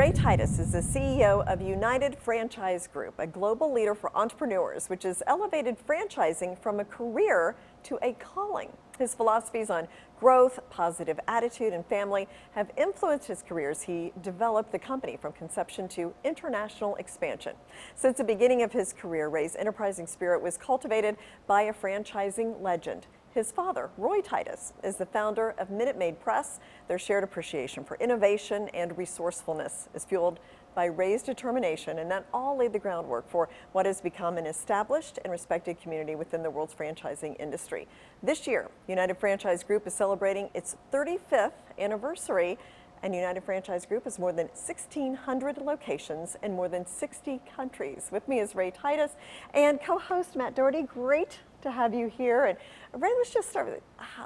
Roy Titus is the CEO of United Franchise Group, a global leader for entrepreneurs, which has elevated franchising from a career to a calling. His philosophies on growth, positive attitude, and family have influenced his career as he developed the company from conception to international expansion. Since the beginning of his career, Ray's enterprising spirit was cultivated by a franchising legend. His father, Roy Titus, is the founder of Minuteman Press. Their shared appreciation for innovation and resourcefulness is fueled by Ray's determination, and that all laid the groundwork for what has become an established and respected community within the world's franchising industry. This year, United Franchise Group is celebrating its 35th anniversary, and United Franchise Group has more than 1,600 locations in more than 60 countries. With me is Roy Titus and co-host Matt Doherty. Great to have you here. And Ray, let's just start with,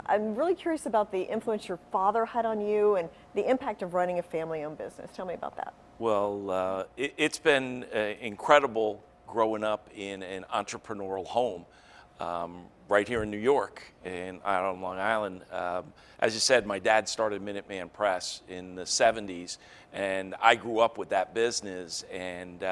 I'm really curious about the influence your father had on you and the impact of running a family-owned business. Tell me about that. Well, it's been incredible growing up in an entrepreneurial home right here in New York and out on Long Island. As you said, my dad started Minuteman Press in the 70s, and I grew up with that business. And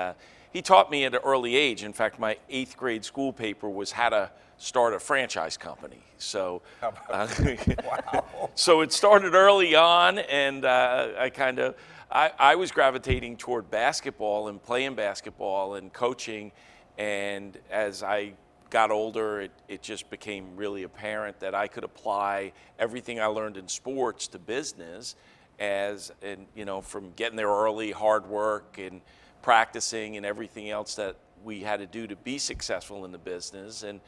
he taught me at an early age. In fact, my 8th grade school paper was how to start a franchise company. So, Wow. So it started early on, and I was gravitating toward basketball and playing basketball and coaching. And as I got older, it just became really apparent that I could apply everything I learned in sports to business, from getting there early, hard work and practicing and everything else that we had to do to be successful in the business, and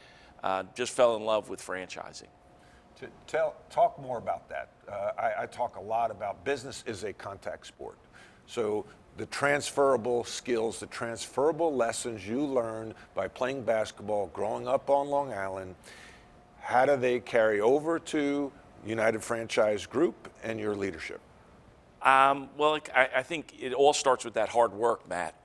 just fell in love with franchising. Talk more about that. I talk a lot about business is a contact sport. So the transferable skills, the transferable lessons you learn by playing basketball, growing up on Long Island, how do they carry over to United Franchise Group and your leadership? Well, I think it all starts with that hard work, Matt.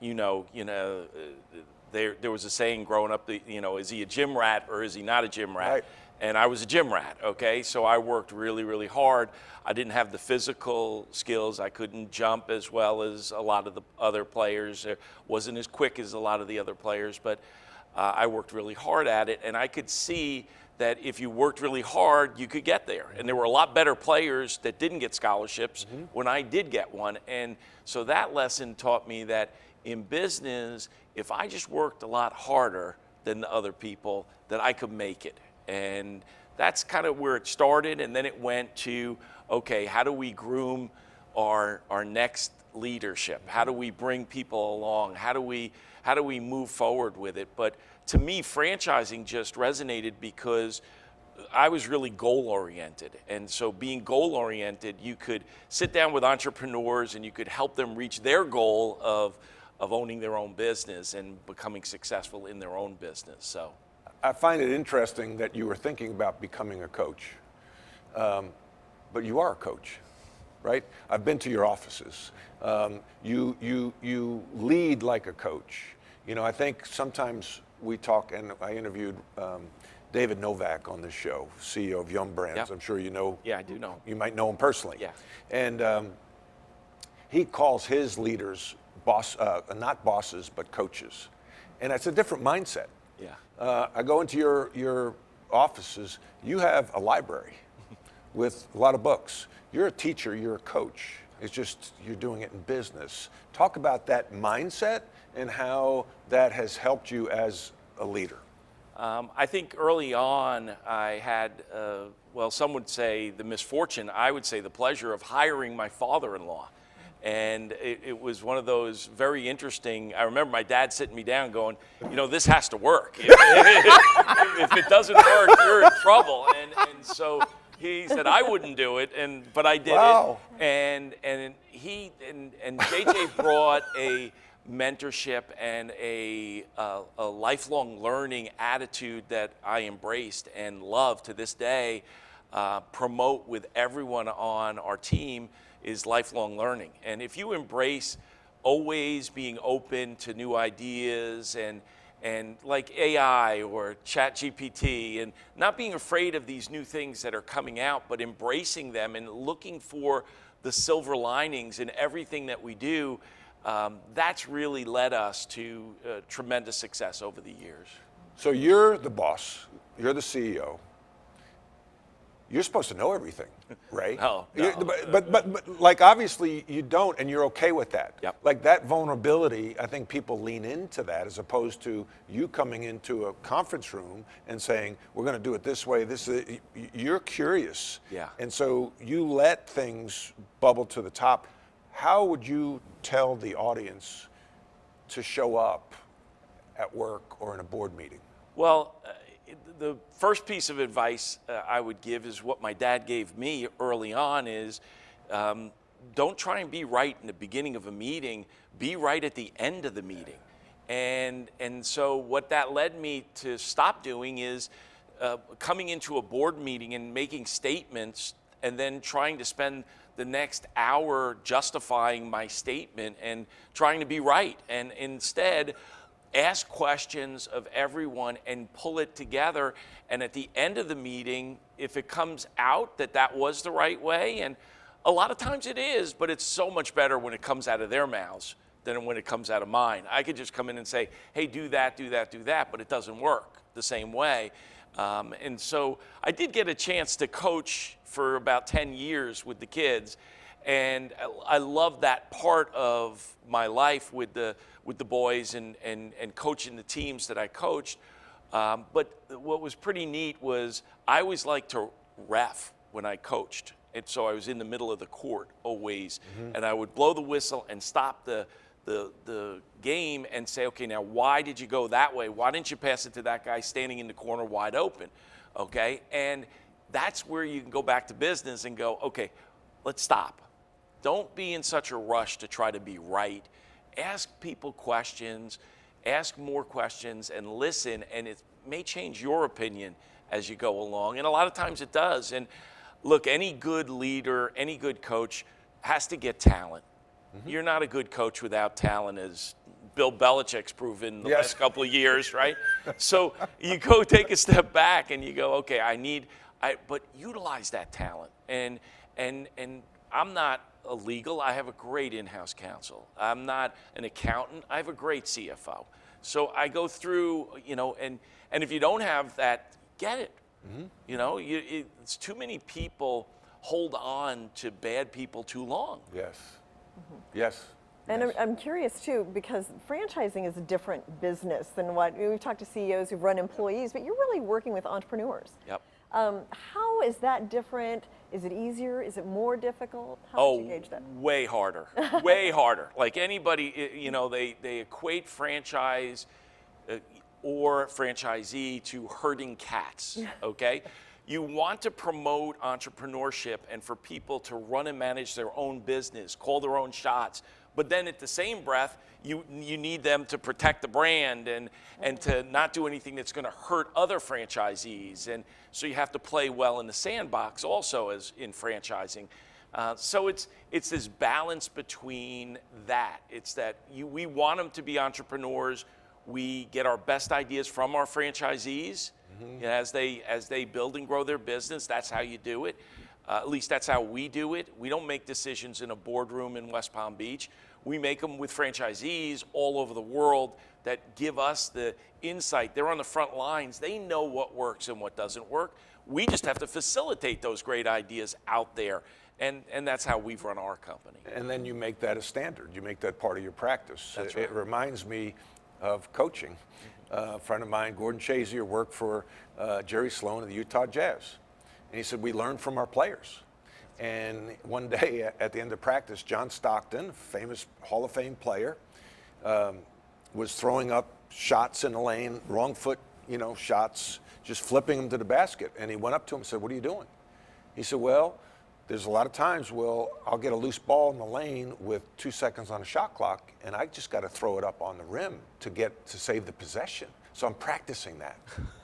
There was a saying growing up, is he a gym rat or is he not a gym rat? Right. And I was a gym rat, okay? So I worked really, really hard. I didn't have the physical skills. I couldn't jump as well as a lot of the other players. I wasn't as quick as a lot of the other players, but I worked really hard at it. And I could see that if you worked really hard, you could get there. And there were a lot better players that didn't get scholarships when I did get one. And so that lesson taught me that in business, if I just worked a lot harder than the other people, that I could make it. And that's kind of where it started. And then it went to, okay, how do we groom our next leadership? How do we bring people along? How do we move forward with it? But to me, franchising just resonated because I was really goal-oriented. And so being goal-oriented, you could sit down with entrepreneurs and you could help them reach their goal of owning their own business and becoming successful in their own business. So I find it interesting that you were thinking about becoming a coach, but you are a coach, right? I've been to your offices. You lead like a coach. I think sometimes we talk, and I interviewed David Novak on this show, CEO of Young Brands. Yep. I'm sure you know. Yeah, I do know. You might know him personally. Yeah. And he calls his leaders not bosses, but coaches. And it's a different mindset. Yeah. I go into your offices. You have a library with a lot of books. You're a teacher. You're a coach. It's just you're doing it in business. Talk about that mindset and how that has helped you as a leader. I think early on I had, some would say the misfortune, I would say the pleasure of hiring my father-in-law. And it was one of those very interesting, I remember my dad sitting me down going, this has to work. If it doesn't work, you're in trouble. And so he said I wouldn't do it, but I did Wow. it. And he and JJ brought a mentorship and a lifelong learning attitude that I embraced and love to this day, promote with everyone on our team, is lifelong learning. And if you embrace always being open to new ideas and like AI or ChatGPT, and not being afraid of these new things that are coming out, but embracing them and looking for the silver linings in everything that we do, that's really led us to tremendous success over the years. So you're the boss, you're the CEO. You're supposed to know everything, right? No. But like obviously you don't, and you're okay with that. Yep. Like that vulnerability, I think people lean into that as opposed to you coming into a conference room and saying, we're going to do it this way. You're curious. Yeah. And so you let things bubble to the top. How would you tell the audience to show up at work or in a board meeting? Well, the first piece of advice I would give is what my dad gave me early on is don't try and be right in the beginning of a meeting, be right at the end of the meeting. And so what that led me to stop doing is coming into a board meeting and making statements and then trying to spend the next hour justifying my statement and trying to be right. And instead, ask questions of everyone and pull it together. And at the end of the meeting, if it comes out that that was the right way, and a lot of times it is, but it's so much better when it comes out of their mouths than when it comes out of mine. I could just come in and say, hey, do that, do that, do that, but it doesn't work the same way. And so I did get a chance to coach for about 10 years with the kids. And I love that part of my life with the boys and coaching the teams that I coached. But what was pretty neat was I always liked to ref when I coached. And so I was in the middle of the court always. Mm-hmm. And I would blow the whistle and stop the game and say, okay, now why did you go that way? Why didn't you pass it to that guy standing in the corner wide open? Okay, and that's where you can go back to business and go, okay, let's stop. Don't be in such a rush to try to be right. Ask people questions, ask more questions, and listen, and it may change your opinion as you go along. And a lot of times it does. And look, any good leader, any good coach has to get talent. Mm-hmm. You're not a good coach without talent, as Bill Belichick's proven the last couple of years, right? So you go take a step back and you go, okay, but utilize that talent. And I'm not illegal. I have a great in-house counsel. I'm not an accountant. I have a great CFO. So I go through, and if you don't have that, get it. Mm-hmm. It's too many people hold on to bad people too long. Yes. Mm-hmm. Yes. And yes. I'm curious too, because franchising is a different business than we've talked to CEOs who run employees, but you're really working with entrepreneurs. Yep. How is that different? Is it easier? Is it more difficult? How would you gauge that? Way harder. Way harder. Like anybody, they equate franchise or franchisee to herding cats, okay? You want to promote entrepreneurship and for people to run and manage their own business, call their own shots, but then at the same breath, you need them to protect the brand and to not do anything that's going to hurt other franchisees. And so you have to play well in the sandbox also as in franchising. So it's this balance between that. It's that we want them to be entrepreneurs. We get our best ideas from our franchisees. Mm-hmm. As they build and grow their business. That's how you do it. At least that's how we do it. We don't make decisions in a boardroom in West Palm Beach. We make them with franchisees all over the world that give us the insight. They're on the front lines. They know what works and what doesn't work. We just have to facilitate those great ideas out there. And that's how we've run our company. And then you make that a standard. You make that part of your practice. That's right. It reminds me of coaching. A friend of mine, Gordon Shazier, worked for Jerry Sloan of the Utah Jazz. And he said, we learn from our players. And one day at the end of practice, John Stockton, famous Hall of Fame player, was throwing up shots in the lane, wrong foot, shots, just flipping them to the basket. And he went up to him and said, what are you doing? He said, well, there's a lot of times, I'll get a loose ball in the lane with 2 seconds on a shot clock, and I just got to throw it up on the rim to save the possession. So I'm practicing that.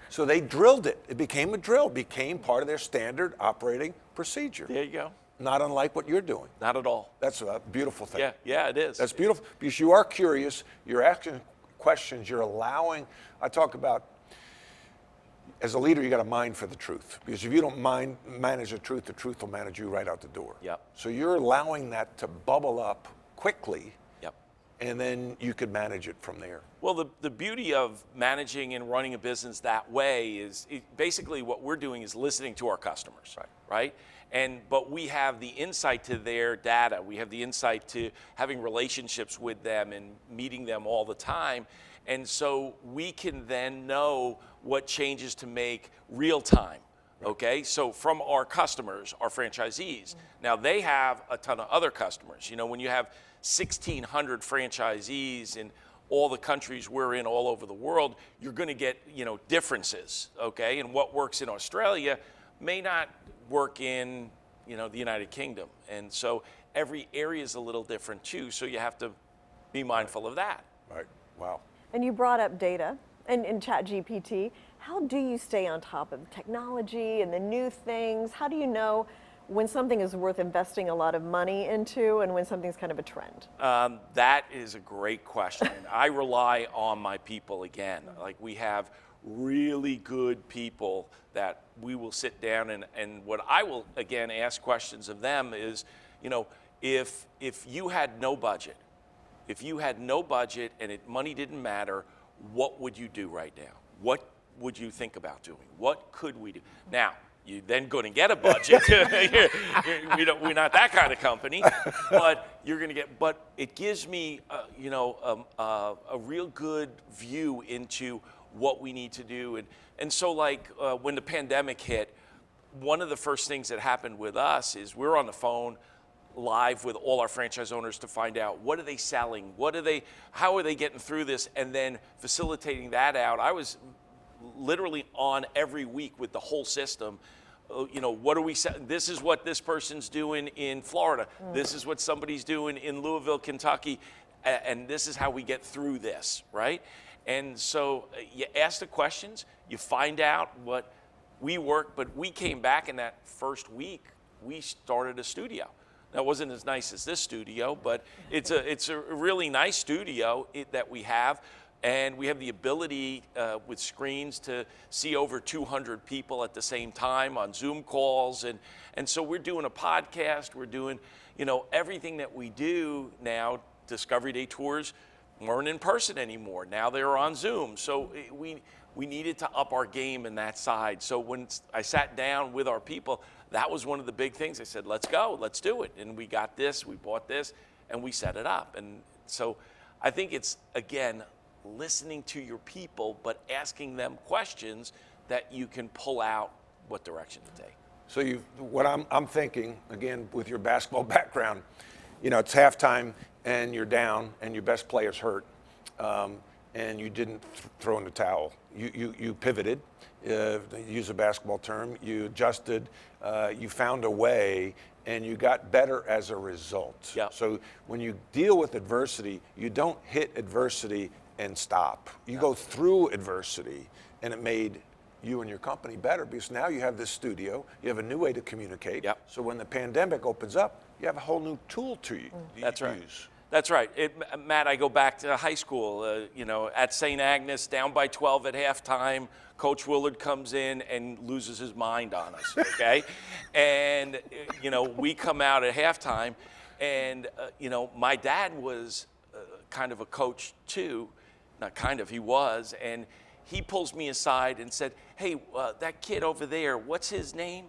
So they drilled it. It became a drill, became part of their standard operating procedure. There you go. Not unlike what you're doing. Not at all. That's a beautiful thing. Yeah, it is. That's beautiful because you are curious, you're asking questions, you're allowing. I talk about, as a leader, you got to mind for the truth. Because if you don't manage the truth will manage you right out the door. Yep. So you're allowing that to bubble up quickly. Yep. and then you could manage it from there. Well, the beauty of managing and running a business that way is basically what we're doing is listening to our customers, right? But we have the insight to their data. We have the insight to having relationships with them and meeting them all the time. And so we can then know what changes to make real time. Okay, so from our customers, our franchisees, now they have a ton of other customers. You know, when you have 1,600 franchisees in all the countries we're in all over the world, you're going to get, you know, differences, okay? And what works in Australia may not work in, you know, the United Kingdom. And so every area is a little different too, so you have to be mindful of that. Right, wow. And you brought up data and ChatGPT. How do you stay on top of technology and the new things? How do you know when something is worth investing a lot of money into and when something's kind of a trend? That is a great question. I rely on my people again. Like, we have really good people that we will sit down and what I will, again, ask questions of them is, you know, if you had no budget, and money didn't matter, what would you do right now? What would you think about doing? What could we do? Now, you then go and get a budget. We're not that kind of company, but you're going to get. But it gives me, a real good view into what we need to do. And so, like when the pandemic hit, one of the first things that happened with us is we're on the phone live with all our franchise owners to find out what are they selling, how are they getting through this, and then facilitating that out. I was literally on every week with the whole system. What are we selling? This is what this person's doing in Florida. This is what somebody's doing in Louisville, Kentucky, and this is how we get through this, right? And so you ask the questions, you find out what we work, but we came back in that first week, we started a studio. Now, it wasn't as nice as this studio, but it's a really nice studio that we have. And we have the ability with screens to see over 200 people at the same time on Zoom calls. And so we're doing a podcast. We're doing, everything that we do now. Discovery Day tours weren't in person anymore. Now they're on Zoom. So we needed to up our game in that side. So when I sat down with our people, that was one of the big things. I said, let's go, let's do it. And we got this, we bought this, and we set it up. And so I think it's, again, listening to your people, but asking them questions that you can pull out what direction to take. So what I'm thinking, again, with your basketball background, it's halftime and you're down and your best player's hurt, and you didn't throw in the towel. You pivoted, use a basketball term, you adjusted, you found a way, and you got better as a result. Yeah. So when you deal with adversity, you don't hit adversity and stop. You go through adversity, and it made you and your company better because now you have this studio, you have a new way to communicate. Yep. So when the pandemic opens up, you have a whole new tool to use. That's right. That's right. Matt, I go back to high school, at St. Agnes, down by 12 at halftime. Coach Willard comes in and loses his mind on us, okay? And, we come out at halftime, and, my dad was kind of a coach too. Not kind of, he was. And he pulls me aside and said, hey, that kid over there, what's his name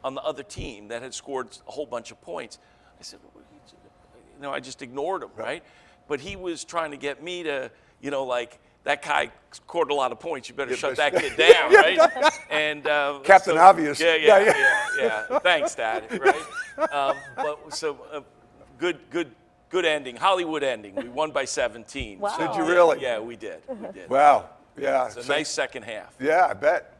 on the other team that had scored a whole bunch of points? I said, I just ignored him, right? But he was trying to get me to, that guy scored a lot lot of points. You better shut that kid down, right? And Captain Obvious. Yeah. Thanks, Dad. Right? Good ending, Hollywood ending. We won by 17. Wow. Did you really? Yeah, we did. Wow. Yeah. It's a nice second half. Yeah, I bet.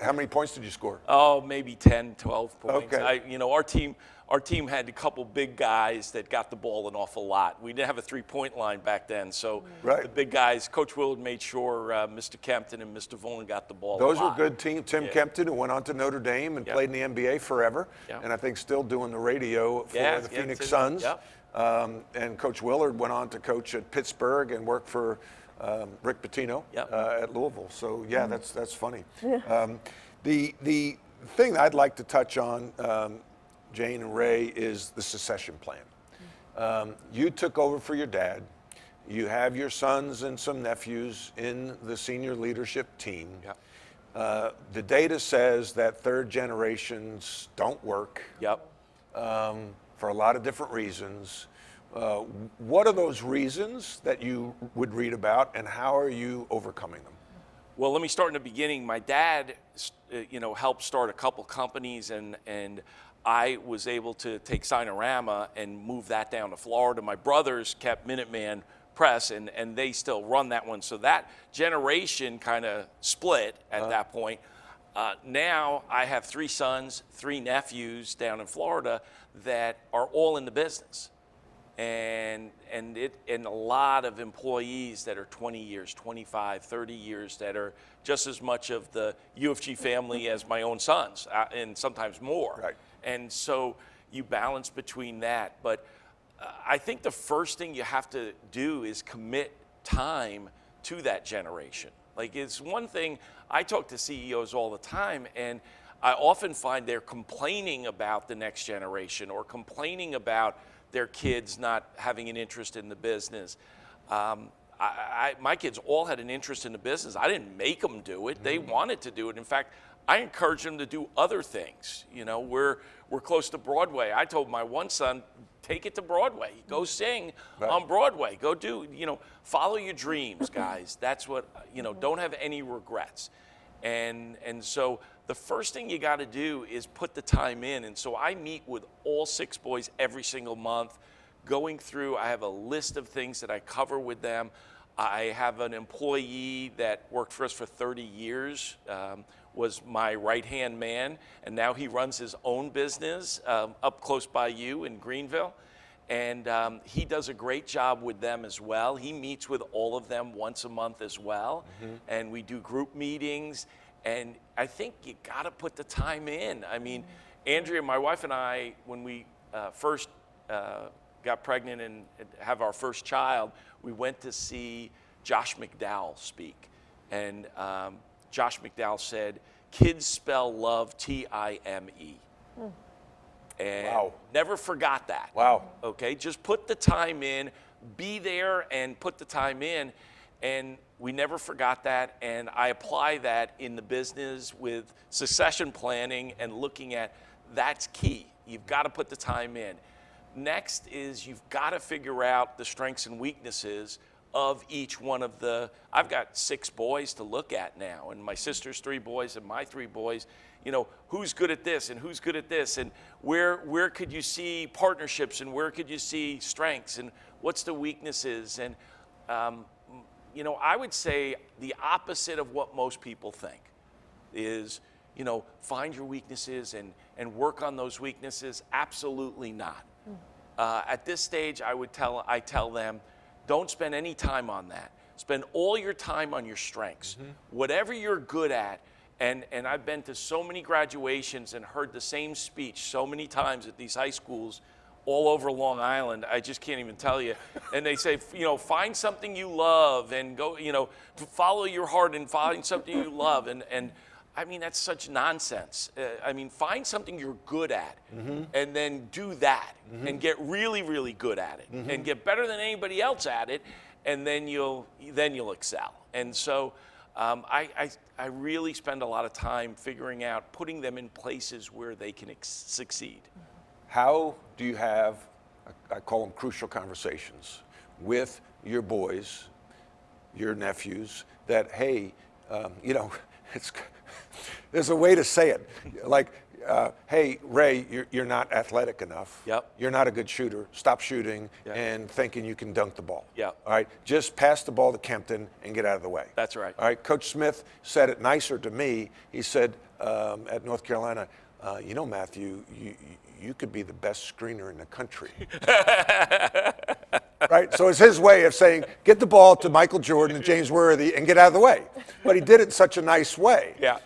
How many points did you score? Oh, maybe 10, 12 points. Okay. Our team had a couple big guys that got the ball an awful lot. We didn't have a three-point line back then, so the big guys, Coach Willard made sure Mr. Kempton and Mr. Volin got the ball Those a lot. were good teams. Tim Kempton, who went on to Notre Dame and played in the NBA forever, and I think still doing the radio for the Phoenix Suns. Yep. And Coach Willard went on to coach at Pittsburgh and work for Rick Pitino at Louisville. So that's funny. The thing I'd like to touch on, Jane and Ray, is the succession plan. You took over for your dad. You have your sons and some nephews in the senior leadership team. Yep. The data says that third generations don't work. Yep. For a lot of different reasons. What are those reasons that you would read about, and how are you overcoming them? Well, let me start in the beginning. My dad, helped start a couple companies, and I was able to take Signorama and move that down to Florida. My brothers kept Minuteman Press, and they still run that one. So that generation kind of split at that point. Now I have 3 sons, 3 nephews down in Florida that are all in the business. And a lot of employees that are 20 years, 25, 30 years, that are just as much of the UFG family as my own sons, and sometimes more. Right. And so you balance between that. But I think the first thing you have to do is commit time to that generation. Like, it's one thing, I talk to CEOs all the time, and I often find they're complaining about the next generation or complaining about their kids not having an interest in the business. My kids all had an interest in the business. I didn't make them do it. They wanted to do it. In fact, I encouraged them to do other things. We're close to Broadway. I told my one son, take it to Broadway. Go sing on Broadway. Go do, follow your dreams, guys. That's what, don't have any regrets. And so the first thing you got to do is put the time in. And so I meet with all 6 boys every single month, going through. I have a list of things that I cover with them. I have an employee that worked for us for 30 years, was my right-hand man, and now he runs his own business up close by you in Greenville. And he does a great job with them as well. He meets with all of them once a month as well. And we do group meetings. And I think you got to put the time in. I mean, Andrea, my wife, and I, when we first got pregnant and have our first child, we went to see Josh McDowell speak. And Josh McDowell said, kids spell love T-I-M-E. And never forgot that. Wow. Okay, just put the time in, be there and put the time in. And we never forgot that. And I apply that in the business with succession planning and looking at that's key. You've got to put the time in. Next is you've got to figure out the strengths and weaknesses of each one of I've got 6 boys to look at now, and my sister's 3 boys and my 3 boys. Who's good at this and who's good at this, and where could you see partnerships, and where could you see strengths, and what's the weaknesses? And I would say the opposite of what most people think is, find your weaknesses and work on those weaknesses. Absolutely not. At this stage, I tell them, don't spend any time on that. Spend all your time on your strengths. Whatever you're good at, and I've been to so many graduations and heard the same speech so many times at these high schools all over Long Island, I just can't even tell you. And they say, find something you love and go, follow your heart and find something you love. And I mean, that's such nonsense. Find something you're good at and then do that and get really, really good at it and get better than anybody else at it, and then you'll excel. And so I really spend a lot of time figuring out, putting them in places where they can succeed. How do you have, I call them crucial conversations, with your boys, your nephews, that, hey, there's a way to say it. Like, hey, Ray, you're not athletic enough. Yep. You're not a good shooter. Stop shooting and thinking you can dunk the ball. Yep. All right, just pass the ball to Kempton and get out of the way. That's right. All right, Coach Smith said it nicer to me. He said at North Carolina, Matthew, you could be the best screener in the country. Right? So it's his way of saying, get the ball to Michael Jordan and James Worthy and get out of the way. But he did it in such a nice way. Yeah.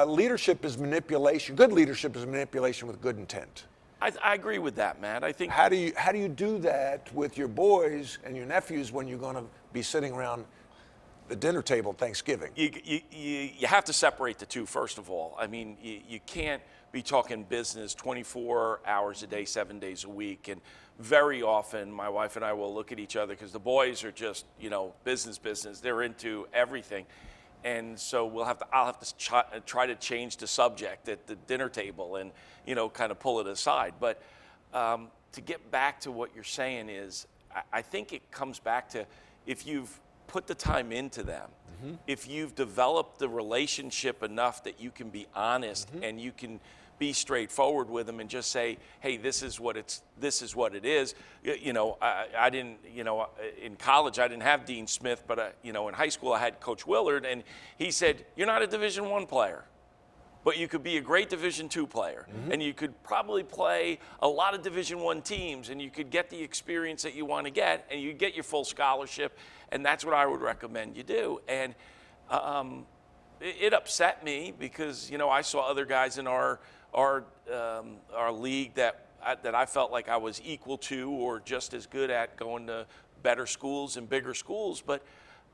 Leadership is manipulation. Good leadership is manipulation with good intent. I agree with that, Matt. I think. How do you do that with your boys and your nephews when you're going to be sitting around the dinner table at Thanksgiving? You have to separate the two, first of all. I mean, you can't be talking business 24 hours a day, 7 days a week. And very often my wife and I will look at each other because the boys are just, business. They're into everything. And so I'll have to try to change the subject at the dinner table and, kind of pull it aside. But to get back to what you're saying is, I think it comes back to if you've put the time into them, if you've developed the relationship enough that you can be honest and you can be straightforward with them and just say, hey, this is what it is. I didn't, in college I didn't have Dean Smith, but in high school I had Coach Willard, and he said, you're not a Division I player, but you could be a great Division II player, and you could probably play a lot of Division I teams, and you could get the experience that you want to get, and you get your full scholarship, and that's what I would recommend you do. And it upset me because I saw other guys in our league that I felt like I was equal to or just as good at going to better schools and bigger schools, but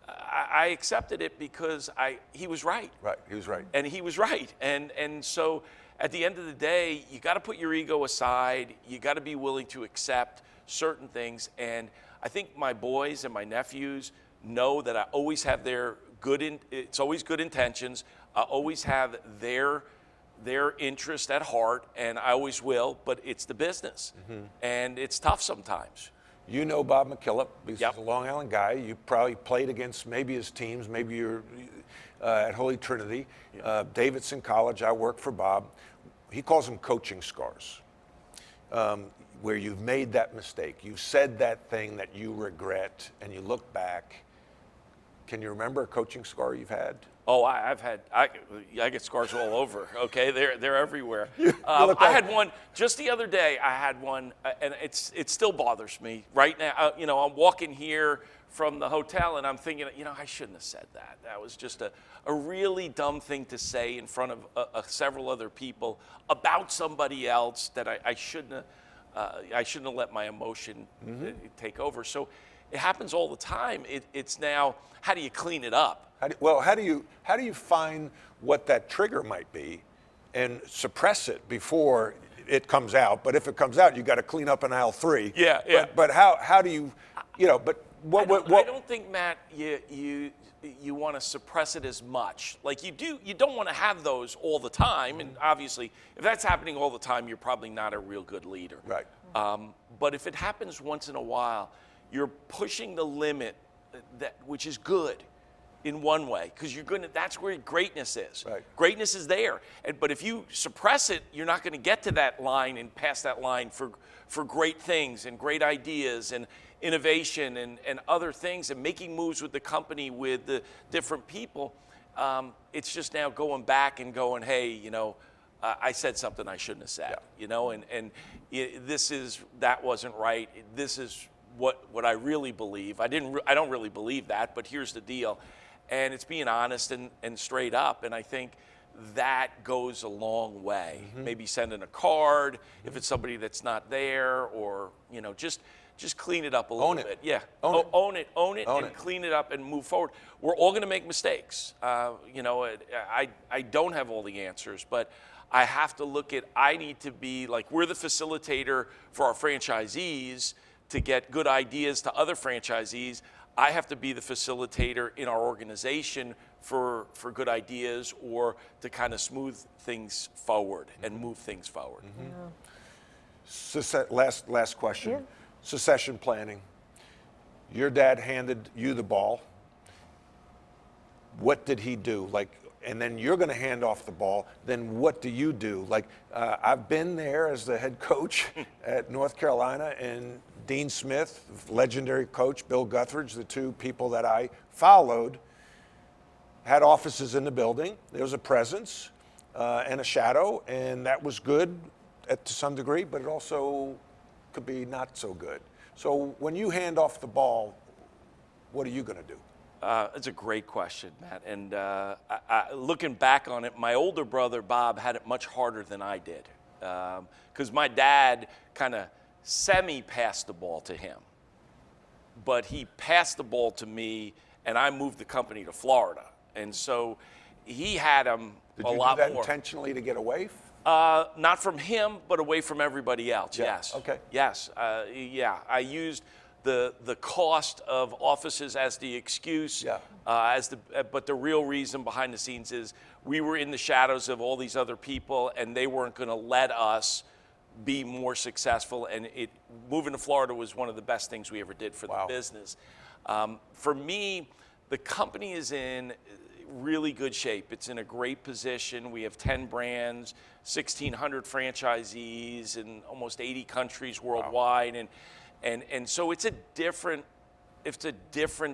I accepted it because he was right. Right, he was right. And he was right. And so at the end of the day, you got to put your ego aside. You got to be willing to accept certain things. And I think my boys and my nephews know that I always have it's always good intentions. I always have their interest at heart, and I always will, but it's the business. And it's tough sometimes. You know Bob McKillop, because Yep. he's a Long Island guy. You probably played against maybe his teams, maybe you're at Holy Trinity. Davidson College, I work for Bob. He calls them coaching scars, where you've made that mistake. You've said that thing that you regret, and you look back. Can you remember a coaching scar you've had? Oh, I get scars all over. Okay, they're everywhere. I had one just the other day. I had one, and it still bothers me right now. I'm walking here from the hotel, and I'm thinking, I shouldn't have said that. That was just a really dumb thing to say in front of several other people about somebody else that I shouldn't have let my emotion take over. So it happens all the time. It's now, how do you clean it up? How do you find what that trigger might be and suppress it before it comes out? But if it comes out, you got to clean up in aisle 3. Yeah. But how do you, but what? I don't think, Matt, you want to suppress it as much. Like you don't want to have those all the time. And obviously, if that's happening all the time, you're probably not a real good leader. Right. But if it happens once in a while, you're pushing the limit, which is good in one way, because that's where greatness is. Right. Greatness is there. But if you suppress it, you're not going to get to that line and past that line for great things and great ideas and innovation and other things and making moves with the company, with the different people. It's just now going back and going, hey, I said something I shouldn't have said, and that wasn't right. This is what I really believe. I don't really believe that, but here's the deal. And it's being honest and straight up. And I think that goes a long way. Maybe sending a card if it's somebody that's not there, or, just clean it up a little bit. Yeah. Own it and clean it up and move forward. We're all going to make mistakes. I don't have all the answers, but I have to look at, I need to be like, we're the facilitator for our franchisees to get good ideas to other franchisees. I have to be the facilitator in our organization for good ideas, or to kind of smooth things forward and move things forward. Last question. Yeah. Succession planning. Your dad handed you the ball. What did he do? And then you're going to hand off the ball. Then what do you do? I've been there as the head coach at North Carolina, and Dean Smith, legendary coach, Bill Guthridge, the two people that I followed, had offices in the building. There was a presence and a shadow, and that was good to some degree, but it also could be not so good. So when you hand off the ball, what are you going to do? It's a great question, Matt. And looking back on it, my older brother, Bob, had it much harder than I did. Because my dad kind of semi-passed the ball to him. But he passed the ball to me, and I moved the company to Florida. And so he had him a lot more. Did you do that intentionally to get away Not from him, but away from everybody else. Yeah, Yes. okay. Yes. Yeah. I used the cost of offices as the excuse. Yeah. But the real reason behind the scenes is we were in the shadows of all these other people, and they weren't going to let us be more successful. And moving to Florida was one of the best things we ever did for the business. For me, the company is in really good shape. It's in a great position. We have 10 brands, 1,600 franchisees in almost 80 countries worldwide, and so it's a different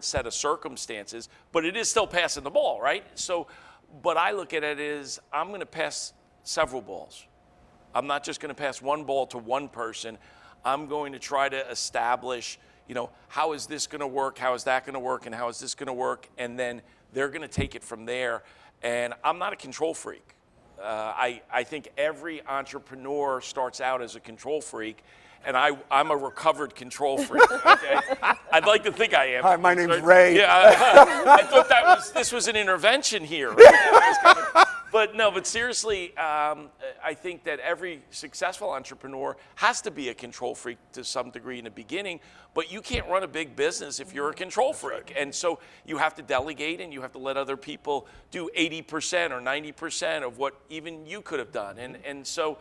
set of circumstances. But it is still passing the ball, right? So, but I look at it as I'm going to pass several balls. I'm not just going to pass one ball to one person. I'm going to try to establish, how is this going to work? How is that going to work? And how is this going to work? And then they're going to take it from there. And I'm not a control freak. I think every entrepreneur starts out as a control freak, and I'm a recovered control freak. Okay? I'd like to think I am. Hi, my name's Ray. Yeah, I thought this was an intervention here. Right? But seriously, I think that every successful entrepreneur has to be a control freak to some degree in the beginning, but you can't run a big business if you're a control freak. And so you have to delegate, and you have to let other people do 80% or 90% of what even you could have done. And so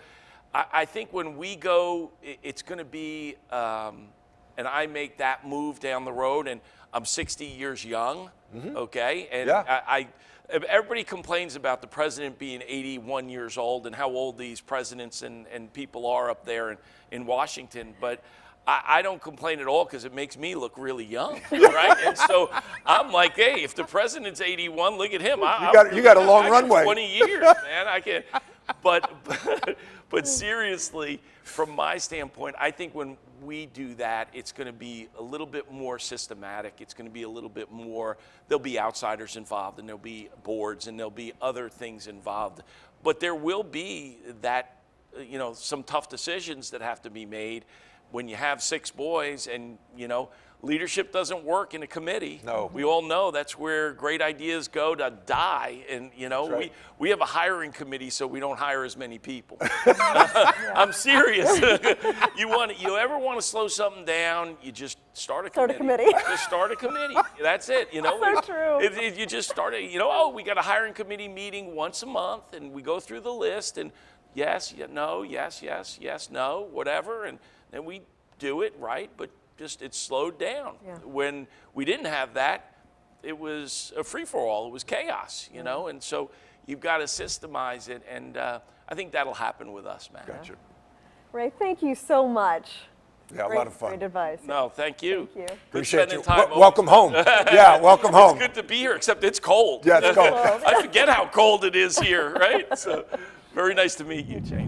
I think when we go, it's going to be, and I make that move down the road, and I'm 60 years young, okay? And everybody complains about the president being 81 years old and how old these presidents and people are up there in Washington, but I don't complain at all because it makes me look really young, right? And so I'm like, hey, if the president's 81, look at him. You got a long runway. 20 years, man. I can't. But seriously, from my standpoint, I think when we do that, it's going to be a little bit more systematic. It's going to be a little bit more, there'll be outsiders involved, and there'll be boards, and there'll be other things involved. But there will be that, some tough decisions that have to be made when you have 6 boys, and, leadership doesn't work in a committee. No. We all know that's where great ideas go to die. And, right. we have a hiring committee so we don't hire as many people. I'm serious. You ever want to slow something down, you just start a committee. Just start a committee. That's it. So true. You just start it. We got a hiring committee meeting once a month, and we go through the list, and yes, no, yes, no, whatever. And then we do it, right? But just it's slowed down. Yeah. When we didn't have that, it was a free-for-all. It was chaos, and so you've got to systemize it, and I think that'll happen with us, man. Gotcha. Ray, thank you so much. Yeah, a lot of fun. Great advice. No, thank you. Thank you. Appreciate you. Time Welcome home. Yeah, welcome home. It's good to be here, except it's cold. Yeah, it's cold. I forget how cold it is here, right? So very nice to meet you, Jane.